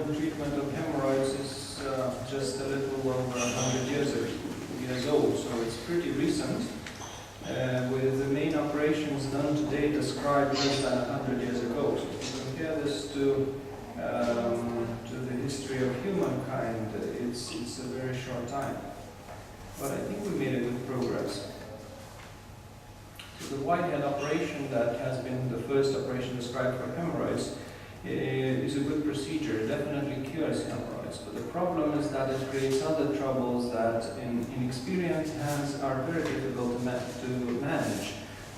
modern treatment of hemorrhoids is just a little over 100 years old, so it's pretty recent, with the main operations done today described less than 100 years ago. So if you compare this to the history of humankind, it's a very short time. But I think we made a good progress. So the Whitehead operation, that has been the first operation described for hemorrhoids, is a good procedure. It definitely cures hemorrhoids, but the problem is that it creates other troubles that in inexperienced hands are very difficult to manage.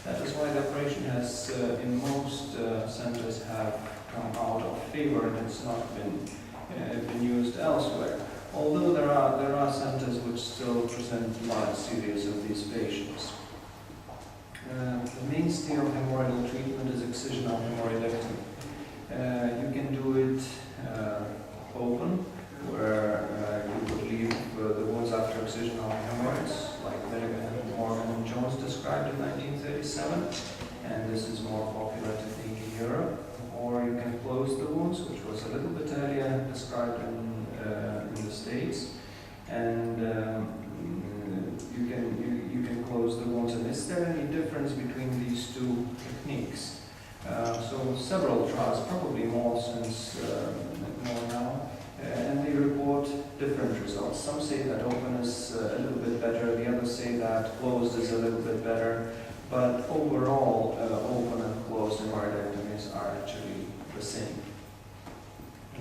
That is why the operation has, in most centers, have come out of favor, and it's not been used elsewhere. Although there are centers which still present large series of these patients. The mainstay of hemorrhoidal treatment is excisional hemorrhoidectomy. You can do it open, where you would leave the wounds after excisional hemorrhoids, like Morgan and Jones described in 1937, and this is more popular technique in Europe. Or you can close the wounds, which was a little bit earlier described in the States, and you can close the wounds. And is there any difference between these two techniques? So several trials, probably more since more now, and they report different results. Some say that open is a little bit better, the others say that closed is a little bit better, but overall open and closed hemorrhoidectomies are actually the same.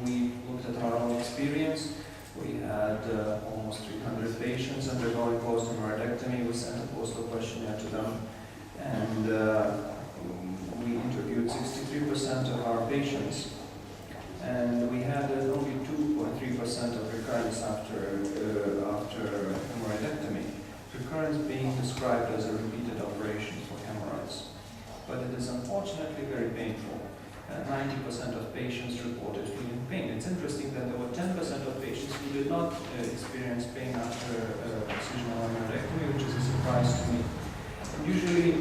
We looked at our own experience. We had almost 300 patients undergoing closed hemorrhoidectomy. We sent a postal questionnaire to them, and we interviewed 63% of our patients, and we had only 2.3% of recurrence after hemorrhoidectomy. Recurrence being described as a repeated operation for hemorrhoids, but it is unfortunately very painful. 90% of patients reported feeling pain. It's interesting that there were 10% of patients who did not experience pain after excisional hemorrhoidectomy, which is a surprise to me. And usually,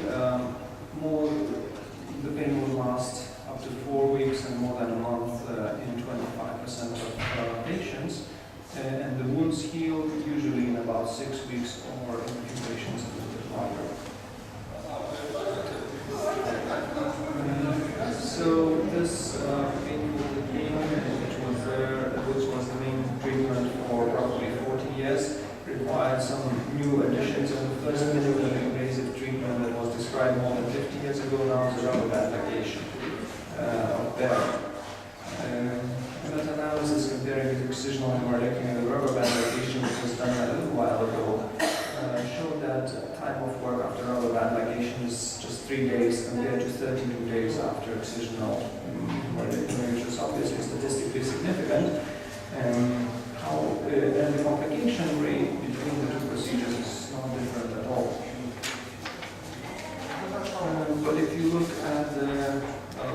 the pain will last up to 4 weeks and more than a month in 25% of patients, and the wounds heal usually in about 6 weeks, or in a few patients a little bit longer. So this painful pain, which was the main treatment for probably 40 years, required some new additions, and the first minimally invasive treatment that was described more than 50 years ago now is a rubber band ligation of bearing. Meta-analysis comparing excisional hemorrhoidectomy and the rubber band ligation, which was done a little while ago, showed that time of work after rubber band ligation is just 3 days compared to 32 days after excisional hemorrhoidectomy, which is obviously statistically significant. And the complication rate between the two procedures is not different at all. But if you look at the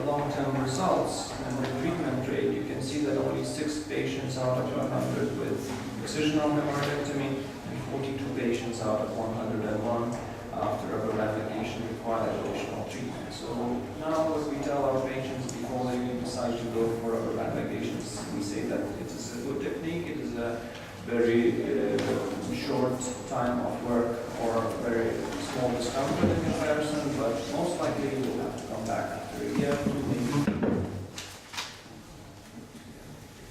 long-term results and the treatment rate, you can see that only 6 patients out of 100 with excisional hemorrhoidectomy and 42 patients out of 101 after rubber band ligation required additional treatment. So now what we tell our patients before they decide to go for rubber band ligations, we say that it is a good technique, it is a very short time of work or very small discomfort in comparison, but most likely you will have to come back after a year.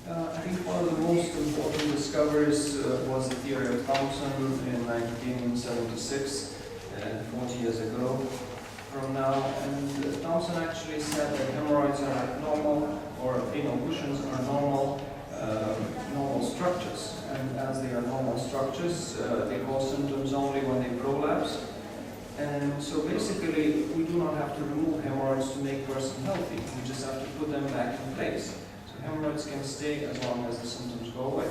I think one of the most important discoveries was the theory of Thomson in 1976, 40 years ago from now, and Thomson actually said that hemorrhoids are normal, or anal cushions are normal structures, and as they are normal structures, they cause symptoms only when they prolapse. And so basically, we do not have to remove hemorrhoids to make person healthy. We just have to put them back in place. So hemorrhoids can stay as long as the symptoms go away.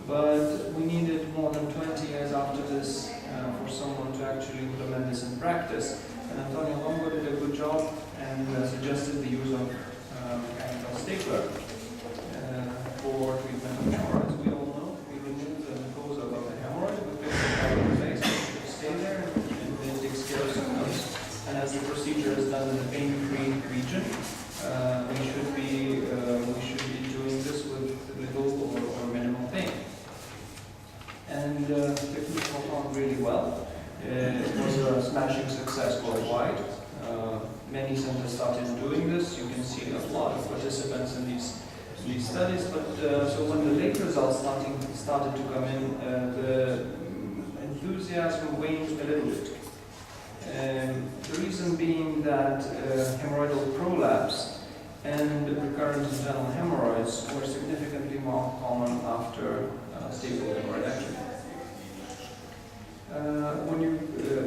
But we needed more than 20 years after this for someone to actually implement this in practice. And Antonio Longo did a good job and suggested the use of mechanical stapler for treatment of hemorrhoids. We all know we remove the mucosa of the hemorrhoid, we fix it back in place, it should stay there, and it takes care of symptoms. And as the procedure is done in the pain-free region, we should be doing this with astonishing success worldwide. Many centers started doing this. You can see a lot of participants in these studies, but so when the late results started to come in, the enthusiasm waned a little bit. The reason being that hemorrhoidal prolapse and recurrent internal hemorrhoids were significantly more common after stable hemorrhoidectomy.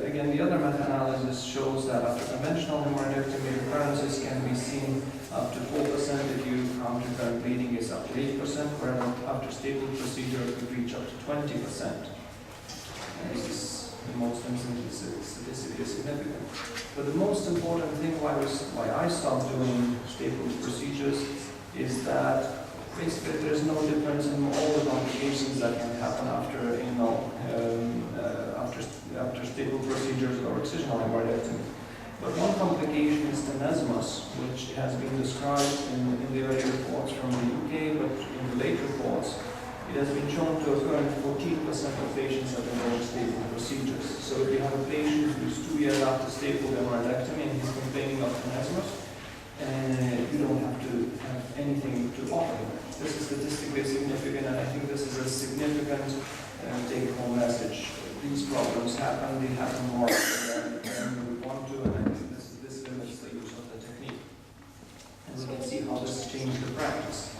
Again, the other meta-analysis shows that after conventional hemorrhoidectomy, recurrences can be seen up to 4%. If you count recurrent bleeding, it's up to 8%, whereas after stable procedure, it could reach up to 20%. And this is, in most instances, statistically significant. But the most important thing why I stopped doing stable procedures is that basically there's no difference in all the complications that can happen after after stable procedures or excisional hemorrhoidectomy. But one complication is tenesmus, which has been described in the early reports from the UK, but in the late reports, it has been shown to occur in 14% of patients that undergo stable procedures. So if you have a patient who's 2 years after stable hemorrhoidectomy and he's complaining of tenesmus, you don't have to have anything to offer him. This is statistically significant, and I think this is a significant take-home message. These problems happen, they happen more than we want to, and I think this limits the use of the technique. And we can see how this changed the practice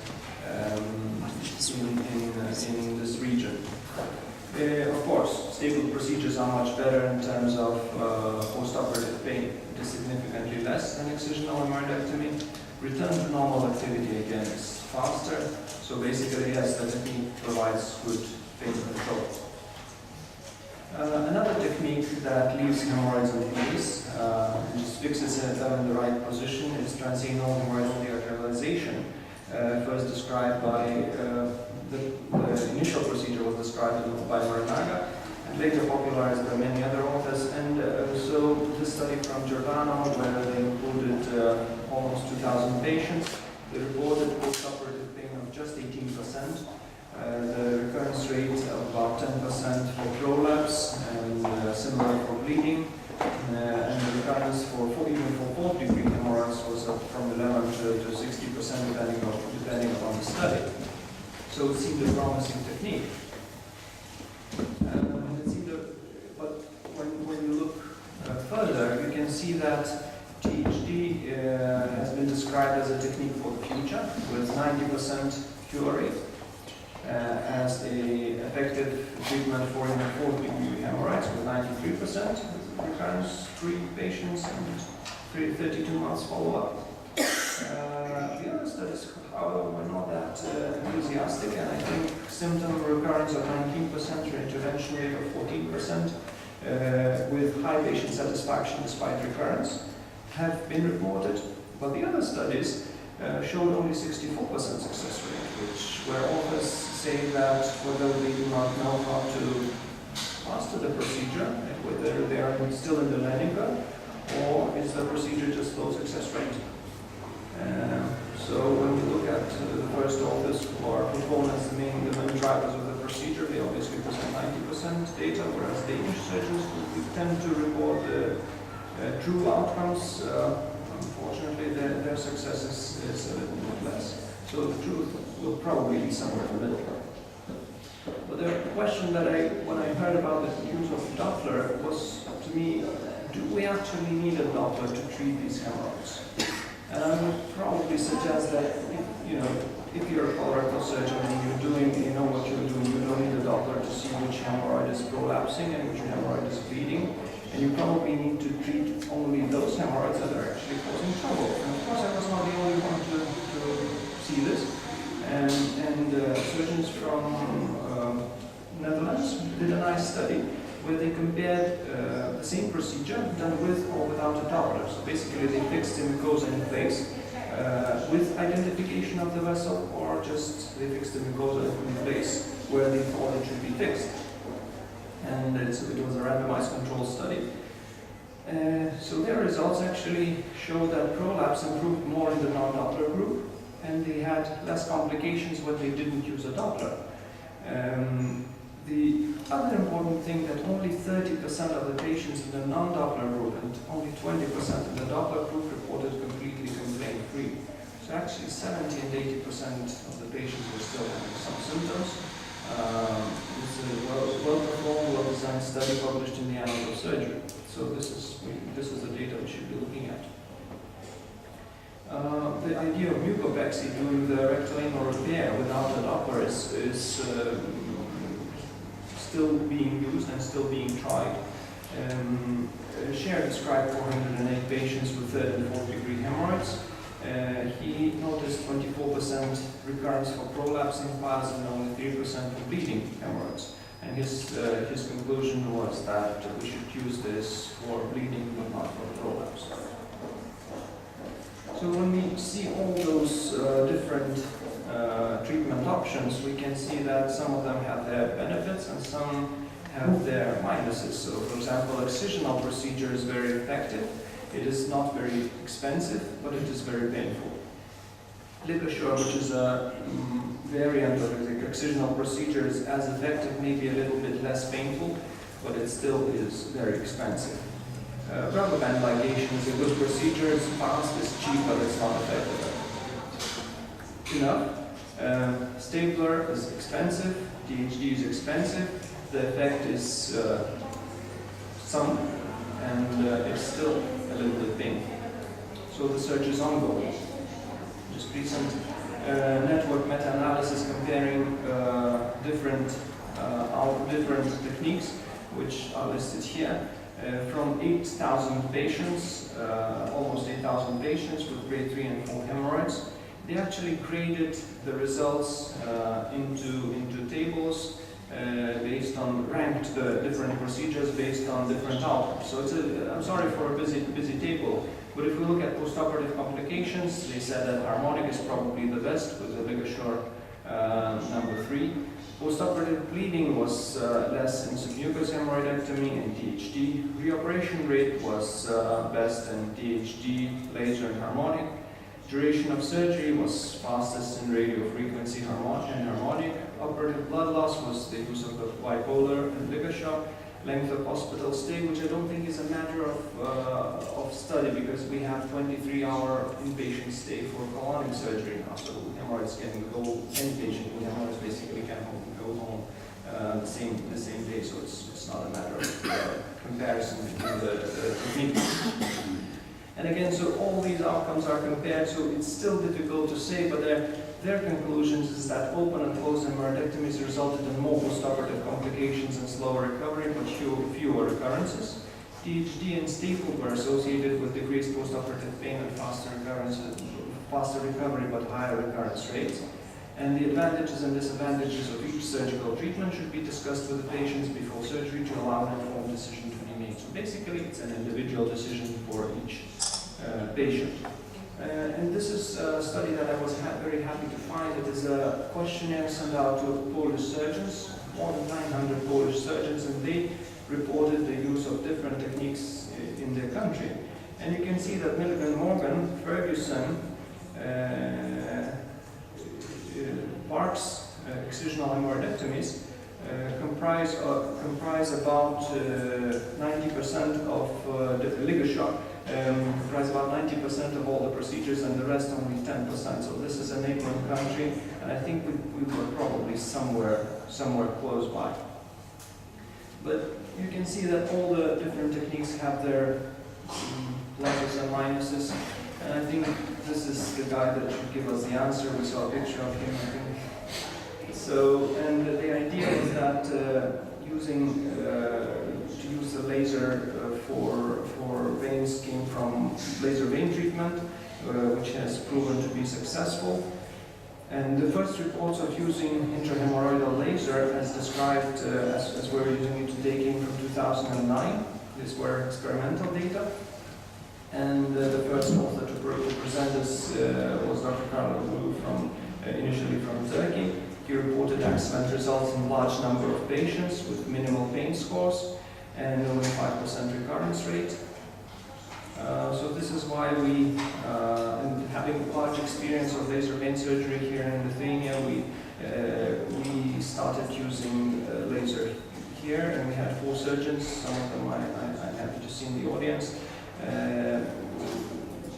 in this region. Of course, stable procedures are much better in terms of post-operative pain. It is significantly less than excisional hemorrhoidectomy. Return to normal activity again is faster. So basically, yes, the technique provides good pain control. Another technique that leaves hemorrhoids in place and just fixes them in the right position is transanal hemorrhoidal dearterialization. First described by the initial procedure was described by Marinaga and later popularized by many other authors. And so this study from Giordano, where they included almost 2,000 patients, they reported post-operative pain of just 18%. The recurrence rate of about 10% for prolapse and similar for bleeding, and the recurrence even for fourth-degree hemorrhoids was up from 11 to 60% depending upon the study. So it seemed a promising technique. But when you look further, you can see that THD has been described as a technique for the future with 90% cure rate. As an effective treatment for fourth-degree hemorrhoids with 93% recurrence-free patients and 32 months follow-up. The other studies, however, were not that enthusiastic, and I think symptom recurrence of 19%, intervention rate of 14%, with high patient satisfaction despite recurrence, have been reported. But the other studies showed only 64% success rate, where authors say that whether they do not know how to master the procedure, whether they are still in the learning curve, or is the procedure just low success rate. So when we look at the first authors who are proponents, the main drivers of the procedure, they obviously present 90% data, whereas Danish surgeons who tend to report the true outcomes, unfortunately their success is a little bit less. So the truth will probably be somewhere in the middle. But the question that when I heard about the use of Doppler was, to me, do we actually need a Doppler to treat these hemorrhoids? And I would probably suggest that if you're a colorectal surgeon and you know what you're doing, you don't need a Doppler to see which hemorrhoid is prolapsing and which hemorrhoid is bleeding. And you probably need to treat only those hemorrhoids that are actually causing trouble. And of course, I was not the only one to see this. And surgeons from Netherlands did a nice study where they compared the same procedure done with or without a Doppler. So basically, they fixed the mucosa in place with identification of the vessel, or just they fixed the mucosa in place where they thought it should be fixed. And it was a randomized control study. So their results actually show that prolapse improved more in the non-Doppler group, and they had less complications when they didn't use a Doppler. The other important thing that only 30% of the patients in the non-Doppler group and only 20% in the Doppler group reported completely complaint-free. So actually 70 and 80% of the patients were still having some symptoms. It's a well-performed, well-designed study published in the Annals of Surgery. So this is the data we should be looking at. The idea of mucopexy, doing the rectal anal repair without a Doppler, is still being used and still being tried. Scher described 408 patients with third and fourth degree hemorrhoids. He noticed 24% recurrence for prolapsing piles and only 3% for bleeding hemorrhoids. And his conclusion was that we should use this for bleeding but not for prolapse. So when we see all those different treatment options, we can see that some of them have their benefits and some have their minuses. So for example, excisional procedure is very effective. It is not very expensive, but it is very painful. Ligature, which is a variant of the excisional procedure, is as effective, maybe a little bit less painful, but it still is very expensive. Rubber band ligation is a good procedure. It's fast, it's cheap, but it's not effective enough. Stapler is expensive. DHD is expensive. The effect is some, and it's still a little bit painful. So the search is ongoing. Just recent network meta-analysis comparing different techniques, which are listed here. From 8,000 patients, almost 8,000 patients with grade 3 and 4 hemorrhoids, they actually graded the results into tables based on, ranked the different procedures based on different outcomes. So I'm sorry for a busy table, but if we look at postoperative complications, they said that harmonic is probably the best with the ligature number 3. Postoperative bleeding was less in submucous hemorrhoidectomy and DHD. Reoperation rate was best in DHD, laser, and harmonic. Duration of surgery was fastest in radiofrequency and harmonic. Operative blood loss was the use of the bipolar and ligature. Length of hospital stay, which I don't think is a matter of study, because we have 23-hour inpatient stay for colonic surgery now, so hemorrhoids can go, any patient with hemorrhoids basically can go home the same day, so it's not a matter of comparison between the techniques. And again, so all these outcomes are compared, so it's still difficult to say, but their conclusions is that open and closed hemorrhoidectomies resulted in more postoperative complications and slower recovery, but fewer recurrences. DHD and staple were associated with decreased postoperative pain and faster recovery, but higher recurrence rates. And the advantages and disadvantages of each surgical treatment should be discussed with the patients before surgery to allow an informed decision to be made. So basically, it's an individual decision for each patient. And this is a study that I was very happy to find. It is a questionnaire sent out to Polish surgeons, more than 900 Polish surgeons, and they reported the use of different techniques in their country. And you can see that Milligan, Morgan, Ferguson, Park's excisional hemorrhoidectomies comprise about 90% of the ligature. Comprise about 90% of all the procedures, and the rest only 10%. So this is a neighboring country, and I think we were probably somewhere close by. But you can see that all the different techniques have their pluses and minuses, and I think this is the guy that should give us the answer. We saw a picture of him, I think. So, and the idea is that to use the laser for veins came from laser vein treatment, which has proven to be successful. And the first reports of using intrahemorrhoidal laser, as described as we're using it today, came from 2009. These were experimental data. And the first author to present this was Dr. Carlo Bulu, initially from Turkey. He reported excellent results in large number of patients with minimal pain scores and only 5% recurrence rate. So this is why we, having large experience of laser vein surgery here in Lithuania, we started using laser here, and we had 4 surgeons. Some of them I'm happy to see in the audience.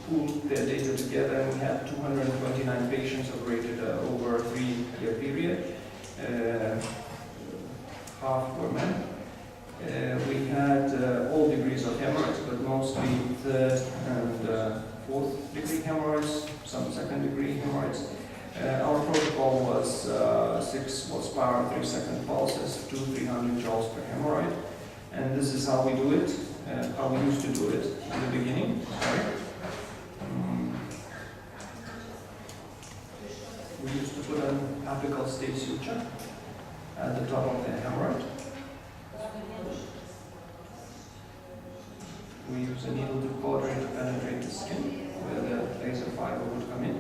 Pooled their data together, and we had 229 patients operated over a 3-year period. Half were men. We had all degrees of hemorrhoids, but mostly 3rd and 4th degree hemorrhoids, some 2nd degree hemorrhoids. Our protocol was 6 horsepower, 3-second pulses, 200-300 joules per hemorrhoid. And this is how we do it, how we used to do it in the beginning. We used to put an apical state suture at the top of the hemorrhoid. We use a needle to cautery to penetrate the skin where the laser fiber would come in.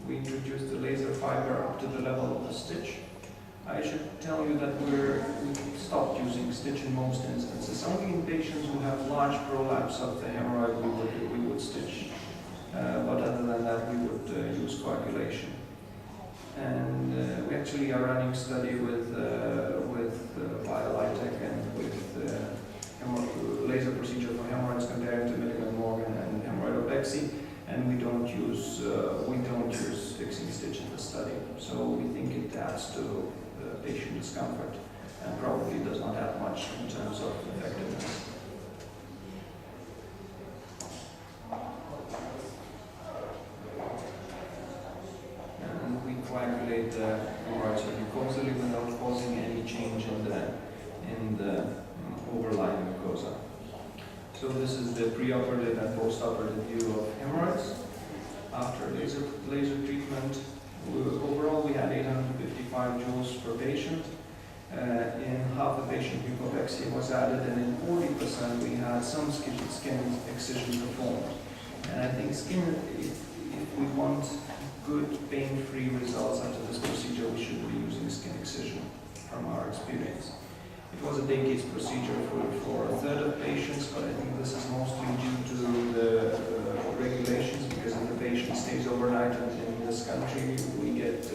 We introduce the laser fiber up to the level of the stitch. I should tell you that we stopped using stitch in most instances. Only in patients who have large prolapse of the hemorrhoid we would stitch. But other than that, we would use coagulation. And we actually are running a study with BioLitech and with laser procedure for hemorrhoids comparing to Milligan Morgan and hemorrhoidopexy. And we don't use fixing stitch in the study. So we think it adds to the patient discomfort and probably does not add much in terms of effectiveness. And we coagulate the hemorrhoids mucosally without causing any change in the overlying mucosa. So this is the preoperative and postoperative view of hemorrhoids. After laser treatment, overall we had 855 joules per patient. In half the patient mucopexy was added, and in 40% we had some skin excision performed. And I think if we want good pain-free results after this procedure, we should be using skin excision from our experience. It was a day-case procedure for a 1/3 of patients, but I think this is mostly due to the regulations, because if the patient stays overnight in this country, we get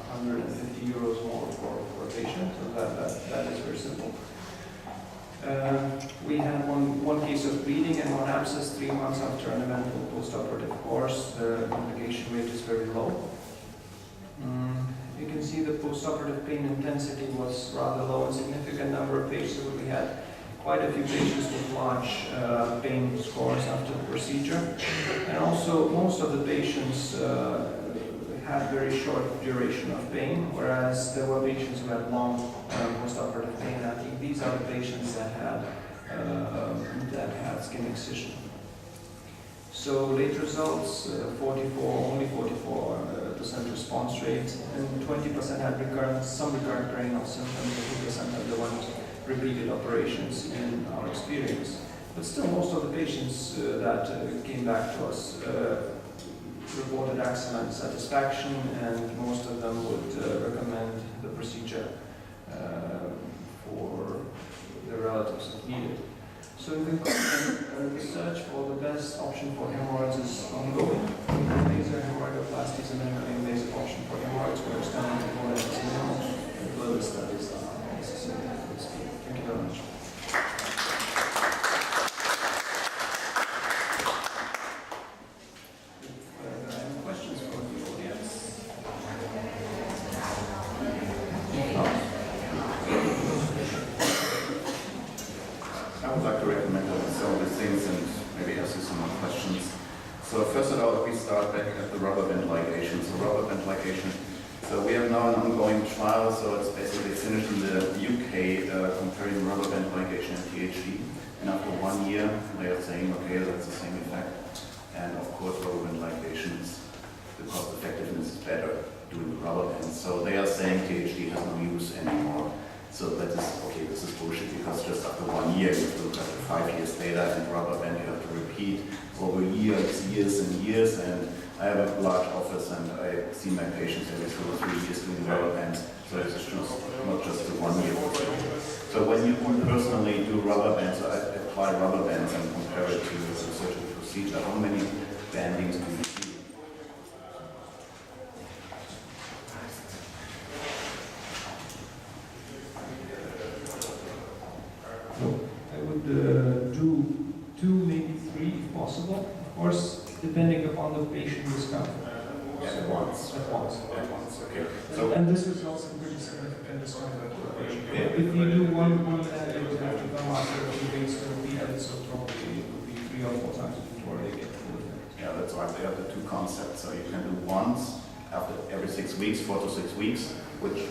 150 euros more for a patient, so that is very simple. We had one case of bleeding and 1 abscess 3 months after an eventful postoperative course. The complication rate is very low. You can see the postoperative pain intensity was rather low in significant number of patients. We had quite a few patients with large pain scores after the procedure. And also, most of the patients had very short duration of pain, whereas there were patients who had long postoperative pain. I think these are the patients that had skin excision. So late results, only 44% response rate, and 20% had some recurrent perineal symptoms, and 2% underwent repeated operations in our experience. But still, most of the patients that came back to us reported excellent satisfaction, and most of them would recommend the procedure for their relatives if needed. So in conclusion, research for the best option for hemorrhoids is ongoing. Laser hemorrhoidoplasty is an invasive option for hemorrhoids. We're expanding to more and further studies are necessary for this field. Thank you very much. Any questions from the audience? I would like to recommend some of these things and maybe ask you some more questions. So first of all, we start back at the rubber band ligation. So rubber band ligation. So we have now an ongoing trial. So it's basically finished in the UK comparing rubber band ligation and PhD. And after 1 year, they are saying, okay, that's the same effect. And of course, rubber band ligation the cost effectiveness is better doing the rubber bands. So they are saying PhD has no use anymore. So that is, okay, this is bullshit, because just after 1 year, you have to look at the 5 years data, and rubber band you have to repeat over years and years. And I have a large office, and I see my patients every 2 or 3 years doing rubber bands. So it's not just the 1 year procedure. So when you personally do rubber bands, so I apply rubber bands and compare it to the surgical procedure, how many bandings do you do? do 2, maybe 3 if possible, of course, depending upon the patient discomfort. At once. At once. At once, okay. So, And this results in pretty significant discomfort for the patient. Yeah. If you do one then they would have to come after a few days to repeat it, so probably it would be 3 or 4 times before they get full effect. yeah, that's right. They have the two concepts. So you can do once after every 6 weeks, 4 to 6 weeks, which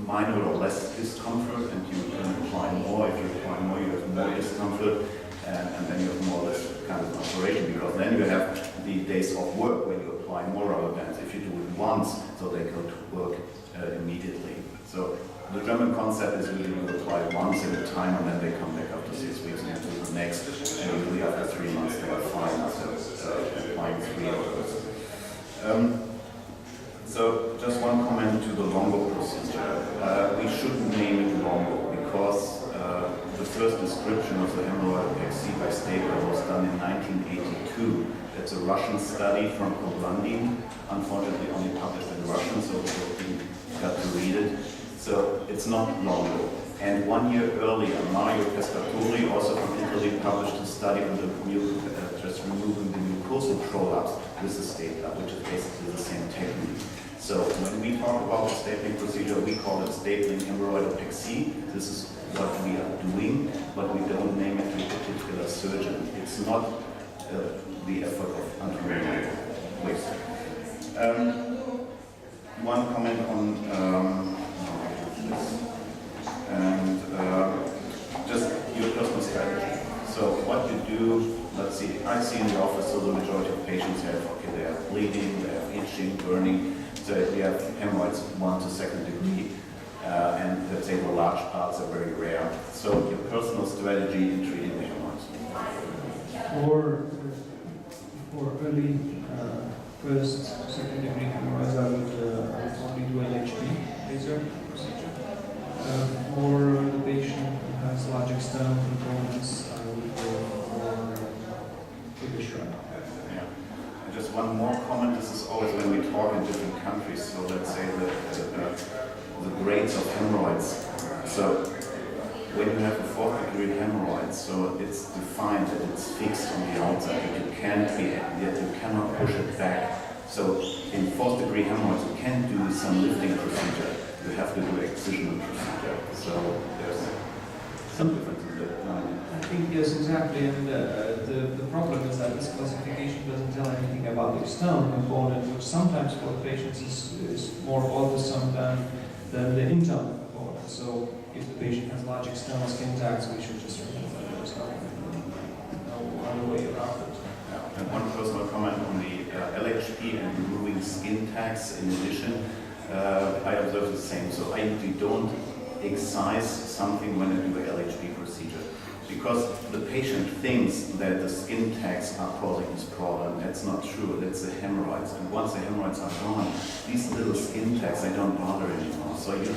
minor or less discomfort, and you can apply more. If you apply more, you have more discomfort, and then you have more or less kind of an operation, because then you have the days of work where you apply more rubber bands. If you do it once, so they go to work immediately. So the German concept is really you apply once at a time, and then they come back after 6 weeks and you do the next, and usually after 3 months they are fine after applying 3 hours. So just one comment to the longo procedure. We shouldn't name it longo because the first description of the hemorrhoid efficacy by Stapler was done in 1982. It's a Russian study from Koblandin, unfortunately only published in Russian, so we got to read it. So it's not longo. And 1 year earlier, Mario Pescatori, also from Italy, published a study on the just removing the mucosal prolapse with the stapler, which is basically the same technique. So when we talk about the stapling procedure, we call it stapling hemorrhoid efficacy. This is what we are doing, but we don't name it to a particular surgeon. It's not the effort of anatomy waste. One comment on this, and just your personal strategy. So what you do, let's see, I see in the office, so the majority of patients have, okay, they are bleeding, they have itching, burning, so we have hemorrhoids 1 to 2nd degree, and let's say the large parts are very rare. So your personal strategy in treating the hemorrhoids? For early first, 2nd degree hemorrhoids, I would only do LHP laser procedure. For the patient who has large external components, I would go for bigger shrug. Yeah. And just one more comment. This is always when we talk in different countries. So let's say the grades of hemorrhoids. So when you have a 4th degree hemorrhoid, so it's defined that it's fixed on the outside, that you cannot push it back. So in 4th degree hemorrhoids, you can do some lifting procedure. You have to do excisional procedure. So there's some difference in that. I think yes, exactly. And the problem is that this classification doesn't tell anything about the external component, which sometimes for patients is more bothersome than the internal component. So if the patient has large external skin tags, we should just remove it. There's no other way around it. Yeah. And one personal comment on the LHP and removing skin tags in addition. I observe the same. So I usually don't excise something when I do a LHP procedure, because the patient thinks that the skin tags are causing his problem. That's not true. That's the hemorrhoids. And once the hemorrhoids are gone, these little skin tags, they don't bother anymore. So you